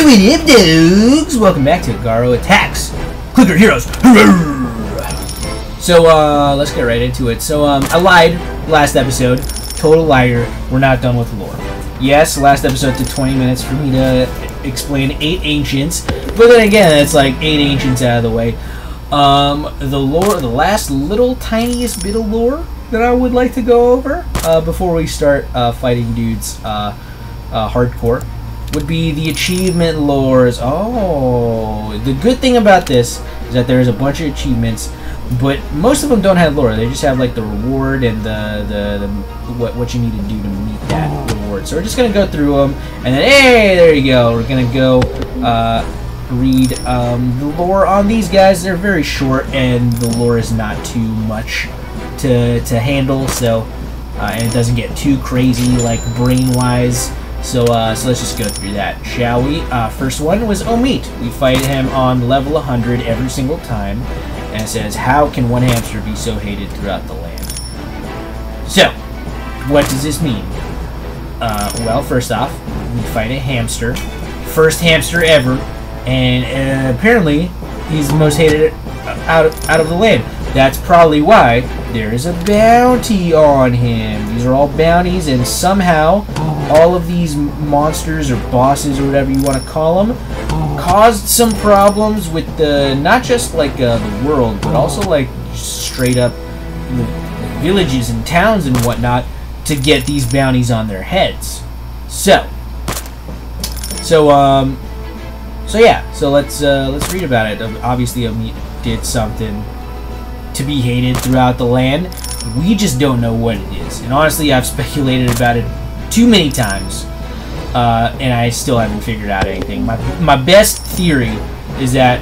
What up, dogs? Welcome back to Garo Attacks. Clicker Heroes. So, let's get right into it. So, I lied last episode. Total liar. We're not done with lore. Yes, last episode took 20 minutes for me to explain 8 ancients. But then again, it's like 8 ancients out of the way. The lore, the last little tiniest bit of lore that I would like to go over before we start fighting dudes hardcore would be the achievement lores. Oh, the good thing about this is that there's a bunch of achievements, but most of them don't have lore. They just have like the reward and the what you need to do to meet that reward. So we're just gonna go through them, and then hey, there you go. We're gonna go read the lore on these guys. They're very short, and the lore is not too much to handle. So and it doesn't get too crazy like brain-wise. So let's just go through that, shall we? First one was Omit. We fight him on level 100 every single time, and it says, "How can one hamster be so hated throughout the land?" So, what does this mean? Well, first off, we fight a hamster, first hamster ever, and apparently he's the most hated out of the land. That's probably why there is a bounty on him. These are all bounties, and somehow all of these monsters or bosses or whatever you want to call them caused some problems with the not just like the world, but also like straight up villages and towns and whatnot to get these bounties on their heads. So yeah. So let's read about it. Obviously, Omid did something to be hated throughout the land. We just don't know what it is, and honestly, I've speculated about it too many times, and I still haven't figured out anything. My best theory is that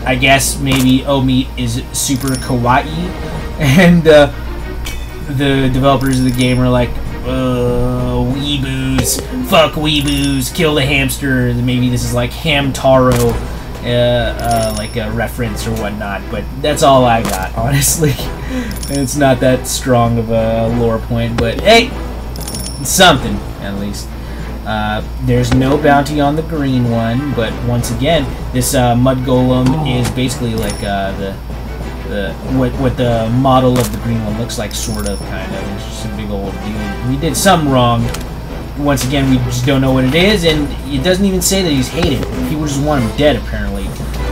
I guess maybe Omid is super kawaii, and the developers of the game are like, weeboos, fuck weeboos, kill the hamster. Maybe this is like Hamtaro, like a reference or whatnot, but that's all I got, honestly. It's not that strong of a lore point, but hey, something at least. There's no bounty on the green one, but once again, this mud golem is basically like what the model of the green one looks like, sort of, kind of. It's just a big old dude. We did something wrong. Once again, we just don't know what it is, and it doesn't even say that he's hated. People just want him dead, apparently,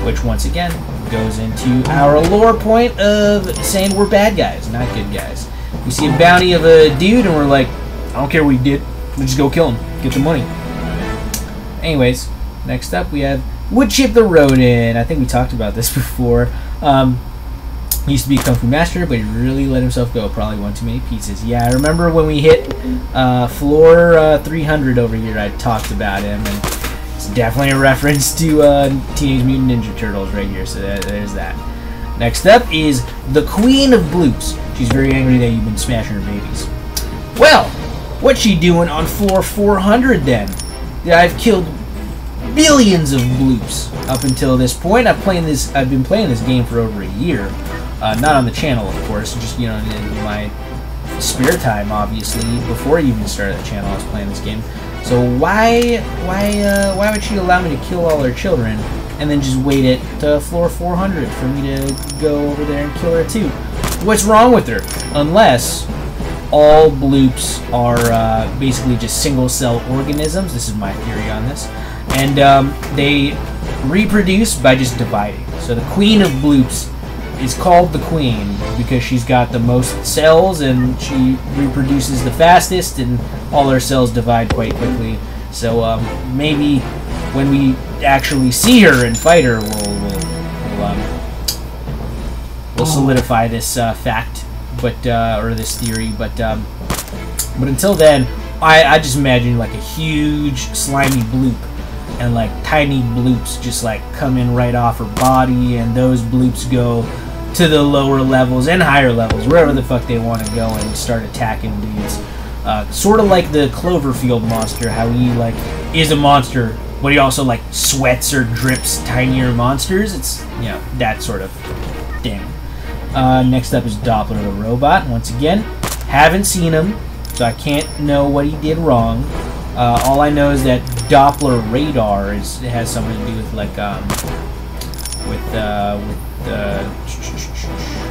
which once again goes into our lore point of saying we're bad guys, not good guys. We see a bounty of a dude, and we're like, I don't care what he did. We'll just go kill him. Get the money. Anyways, next up we have Woodchip the Rodent. I think we talked about this before. He used to be a Kung Fu master, but he really let himself go. Probably one too many pieces. Yeah, I remember when we hit floor 300 over here, I talked about him. And it's definitely a reference to Teenage Mutant Ninja Turtles right here. So there's that. Next up is the Queen of Bloops. She's very angry that you've been smashing her babies. Well, what's she doing on floor 400 then? I've killed billions of bloops up until this point. I've been playing this game for over a year. Not on the channel, of course, just, you know, in my spare time, obviously. Before I even started the channel, I was playing this game. So why would she allow me to kill all her children and then just wait it to floor 400 for me to go over there and kill her too? What's wrong with her? Unless all bloops are basically just single-cell organisms. This is my theory on this. And they reproduce by just dividing. So the Queen of Bloops is called the Queen because she's got the most cells and she reproduces the fastest, and all her cells divide quite quickly. So maybe when we actually see her and fight her, we'll solidify this fact, but or this theory. But until then, I just imagine like a huge slimy bloop, and like tiny bloops just like come in right off her body, and those bloops go to the lower levels and higher levels, wherever the fuck they want to go, and start attacking dudes. Sort of like the Cloverfield monster, how he like is a monster, but he also like sweats or drips tinier monsters. It's, you know, that sort of thing. Next up is Doppler the robot. Once again, haven't seen him, so I can't know what he did wrong. All I know is that Doppler radar has something to do with like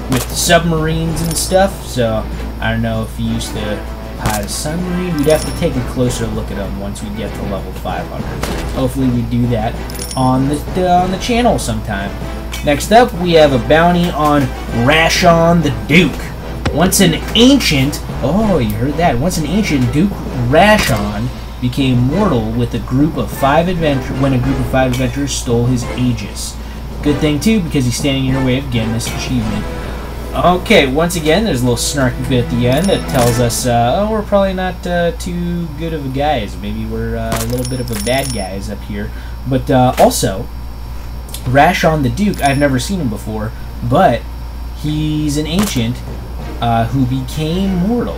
with submarines and stuff. So I don't know if he used to pilot a submarine. We'd have to take a closer look at him once we get to level 500. Hopefully we do that on the channel sometime. Next up, we have a bounty on Rashon the Duke. Once an ancient, oh, you heard that. Once an ancient, Duke Rashon became mortal with a group of 5 adventurers when a group of 5 adventurers stole his Aegis. Good thing too, because he's standing in your way of getting this achievement. Okay, once again, there's a little snarky bit at the end that tells us, oh, we're probably not too good of a guys. Maybe we're a little bit of a bad guys up here. But also, Rashon the Duke, I've never seen him before, but he's an ancient who became mortal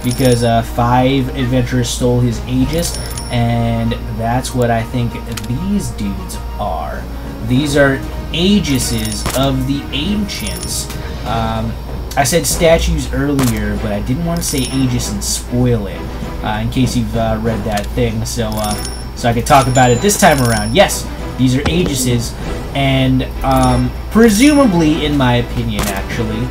because 5 adventurers stole his Aegis, and that's what I think these dudes are. These are Aegises of the Ancients. I said statues earlier, but I didn't want to say Aegis and spoil it, in case you've read that thing, so I could talk about it this time around. Yes, these are Aegises, and presumably, in my opinion, actually,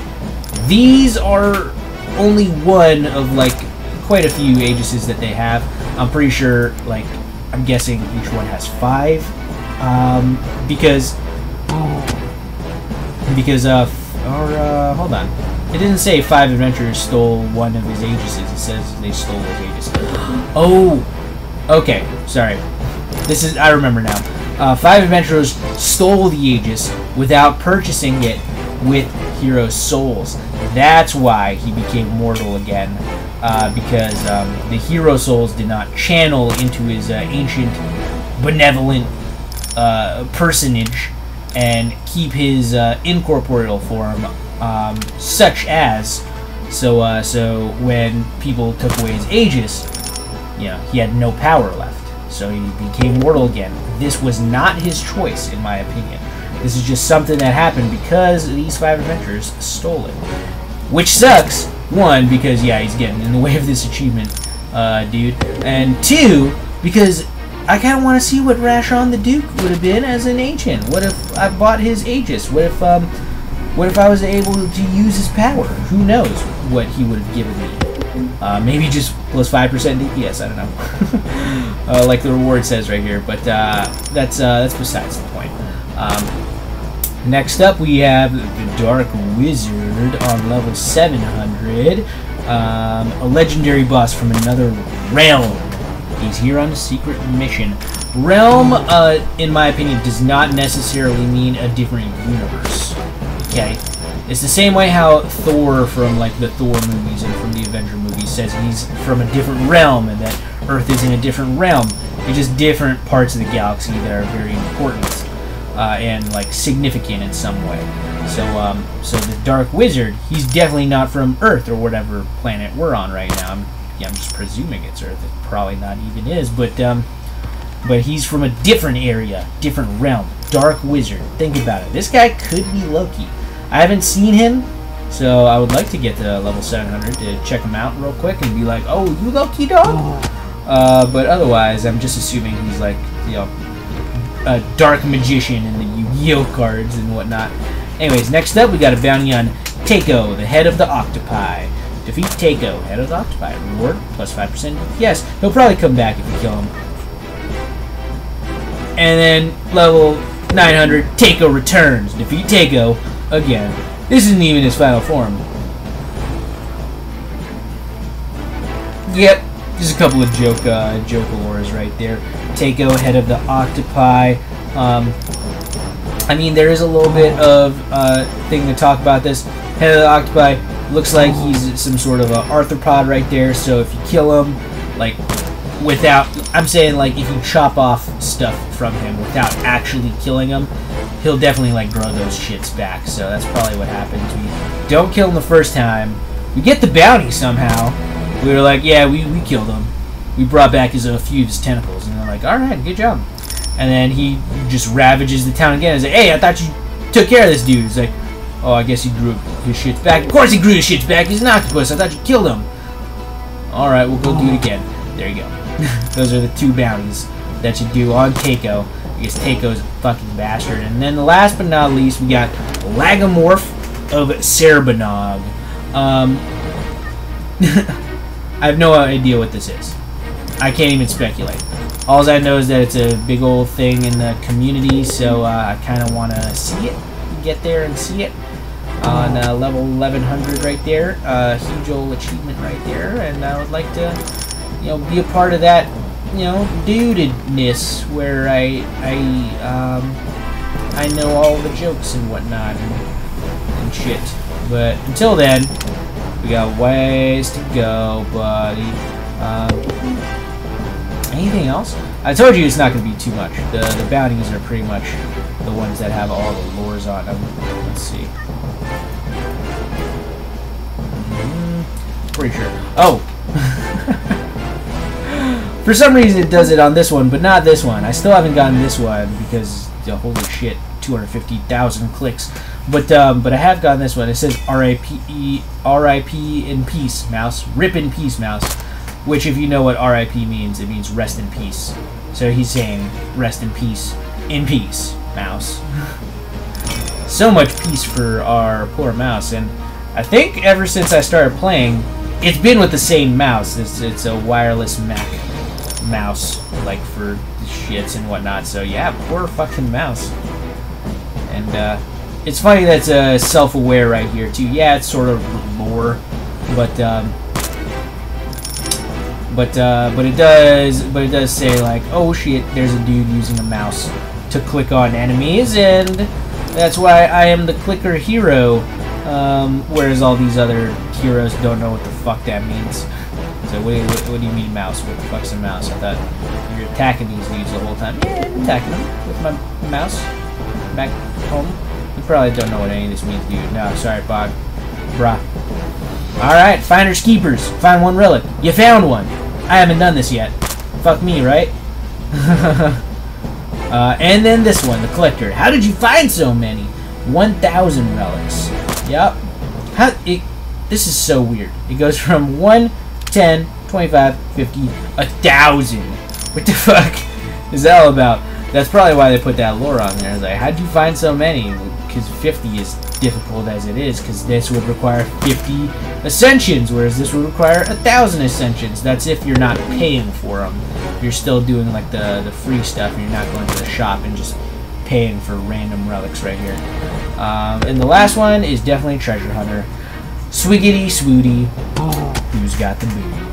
these are only one of, like, quite a few Aegises that they have. I'm pretty sure, like, I'm guessing each one has 5, because, hold on. It didn't say 5 adventurers stole one of his Aegises. It says they stole his Aegis. Oh! Okay, sorry. I remember now. 5 adventurers stole the Aegis without purchasing it with hero souls. That's why he became mortal again. Because the hero souls did not channel into his ancient, benevolent personage and keep his incorporeal form, such as, so when people took away his Aegis, you know, he had no power left, so he became mortal again. This was not his choice, in my opinion. This is just something that happened because these 5 adventurers stole it, which sucks. 1, because yeah, he's getting in the way of this achievement, dude, and 2, because I kind of want to see what Rashon the Duke would have been as an ancient. What if I bought his Aegis? What if I was able to use his power? Who knows what he would have given me? Maybe just plus 5% DPS. I don't know. Like the reward says right here. But that's besides the point. Next up, we have the Dark Wizard on level 700. A legendary boss from another realm. He's here on a secret mission. Realm, in my opinion, does not necessarily mean a different universe. Okay? It's the same way how Thor from, like, the Thor movies and from the Avenger movies says he's from a different realm and that Earth is in a different realm. It's just different parts of the galaxy that are very important and, like, significant in some way. So the Dark Wizard, he's definitely not from Earth or whatever planet we're on right now. I'm just presuming it's Earth. It probably not even is, but he's from a different area, different realm. Dark Wizard. Think about it. This guy could be Loki. I haven't seen him, so I would like to get to level 700 to check him out real quick and be like, oh, you Loki dog? But otherwise, I'm just assuming he's like, you know, a dark magician in the Yu-Gi-Oh cards and whatnot. Anyways, next up, we got a bounty on Takeo, the head of the octopi. Defeat Takeo, head of the octopi. Reward, plus 5%. Yes, he'll probably come back if you kill him. And then, level 900, Takeo returns. Defeat Takeo again. This isn't even his final form. Yep, just a couple of joke lores right there. Takeo, head of the octopi. I mean, there is a little bit of thing to talk about this. Head of the octopi. Looks like he's some sort of a arthropod right there, so if you kill him, like, without, I'm saying, like, if you chop off stuff from him without actually killing him, he'll definitely, like, grow those shits back, so that's probably what happens. We don't kill him the first time. We get the bounty somehow. We were like, yeah, we killed him. We brought back a few of his tentacles, and they're like, alright, good job. And then he just ravages the town again and says, hey, I thought you took care of this dude. He's like, oh, I guess he grew his shits back. Of course he grew his shits back. He's an octopus. I thought you killed him. Alright, we'll go do it again. There you go. Those are the 2 bounties that you do on Taiko, because Taiko's a fucking bastard. And then last but not least, we got Lagomorph of Serbanog. I have no idea what this is. I can't even speculate. All I know is that it's a big old thing in the community, so I kind of want to see it, get there and see it. On level 1100 right there, huge old achievement right there, and I would like to, you know, be a part of that, you know, dudedness where I know all the jokes and whatnot and shit. But until then, we got ways to go, buddy. Anything else? I told you it's not going to be too much. The bounties are pretty much the ones that have all the lures on them. Let's see. Pretty sure. Oh! For some reason it does it on this one, but not this one. I still haven't gotten this one because, holy shit, 250,000 clicks. But I have gotten this one. It says R.I.P. in peace, mouse. Rip in peace, mouse. Which, if you know what R.I.P. means, it means rest in peace. So he's saying rest in peace, mouse. So much peace for our poor mouse. And I think ever since I started playing, it's been with the same mouse. It's a wireless Mac mouse, like for the shits and whatnot. So yeah, poor fucking mouse. And it's funny that's self-aware right here too. Yeah, it's sort of lore, but it does say like, oh shit, there's a dude using a mouse to click on enemies, and that's why I am the clicker hero. Whereas all these other heroes don't know what the fuck that means. So what do you mean mouse? What the fuck's a mouse? I thought you were attacking these dudes the whole time. Yeah, I'm attacking them with my mouse. Back home. You probably don't know what any of this means, dude. No, sorry, Bog. Bruh. Alright, finders keepers. Find one relic. You found one. I haven't done this yet. Fuck me, right? And then this one, the collector. How did you find so many? 1,000 relics. Yep. This is so weird. It goes from 1, 10, 25, 50, 1,000. What the fuck is that all about? That's probably why they put that lore on there. Like, how'd you find so many? Because 50 is difficult as it is, because this would require 50 ascensions, whereas this would require 1,000 ascensions. That's if you're not paying for them. You're still doing like the free stuff, and you're not going to the shop and just paying for random relics right here. And the last one is definitely Treasure Hunter. Swiggity swooty. Who's got the booty?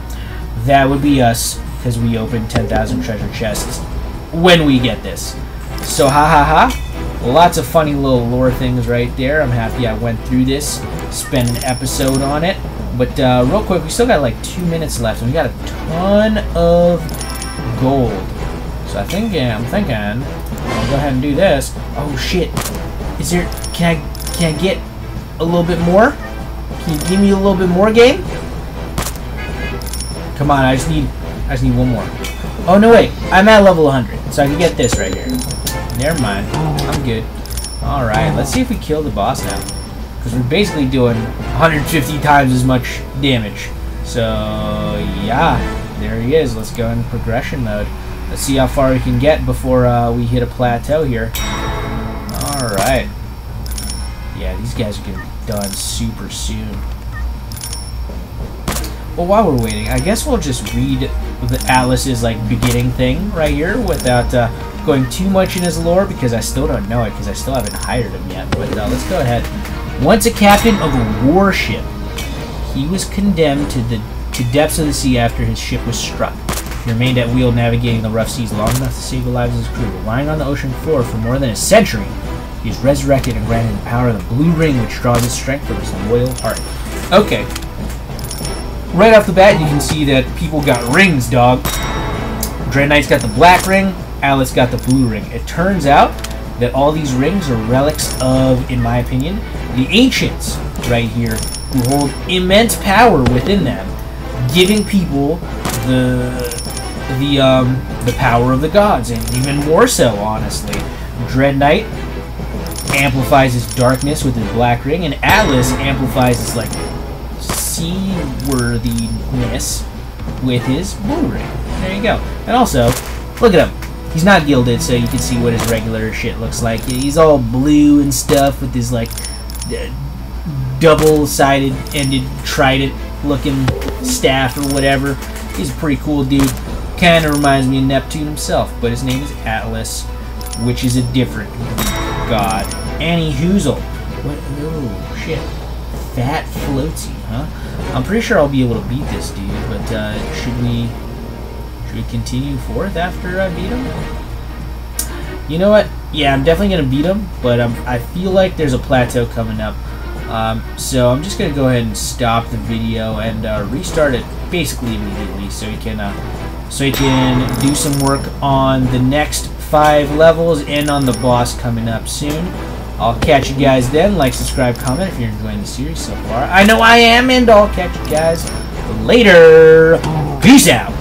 That would be us, because we opened 10,000 treasure chests when we get this. So ha ha ha. Lots of funny little lore things right there. I'm happy I went through this, spent an episode on it. But real quick, we still got like 2 minutes left, and we got a ton of gold. So I'm thinking I'll go ahead and do this. Oh shit! Is there? Can I get a little bit more? Can you give me a little bit more, game? Come on, I just need one more. Oh no, wait! I'm at level 100, so I can get this right here. Never mind, I'm good. All right, let's see if we kill the boss now, because we're basically doing 150 times as much damage. So yeah, there he is. Let's go in progression mode. Let's see how far we can get before we hit a plateau here. Alright. Yeah, these guys are going to be done super soon. Well, while we're waiting, I guess we'll just read the Atlas's like beginning thing right here without going too much in his lore, because I still don't know it, because I still haven't hired him yet. But let's go ahead. Once a captain of a warship, he was condemned to depths of the sea after his ship was struck. He remained at wheel, navigating the rough seas long enough to save the lives of his crew. Lying on the ocean floor for more than a century, he is resurrected and granted the power of the blue ring, which draws his strength from his loyal heart. Okay. Right off the bat, you can see that people got rings, dog. Dread Knight's got the black ring, Atlas got the blue ring. It turns out that all these rings are relics of, in my opinion, the ancients right here, who hold immense power within them, giving people the power of the gods, and even more so, honestly. Dread Knight amplifies his darkness with his black ring, and Atlas amplifies his like seaworthiness with his blue ring. There you go. And also, look at him. he's not gilded, so you can see what his regular shit looks like. He's all blue and stuff with his like double-sided ended trident looking staff or whatever. He's a pretty cool dude. Kind of reminds me of Neptune himself, but his name is Atlas, which is a different god. Annie Hoozle. What? Oh shit! Fat floaty, huh? I'm pretty sure I'll be able to beat this dude, but should we continue forth after I beat him? You know what? Yeah, I'm definitely gonna beat him, but I feel like there's a plateau coming up. So I'm just gonna go ahead and stop the video and restart it basically immediately, so he can do some work on the next 5 levels and on the boss coming up soon. I'll catch you guys then. Like, subscribe, comment if you're enjoying the series so far. I know I am, and I'll catch you guys later. Peace out.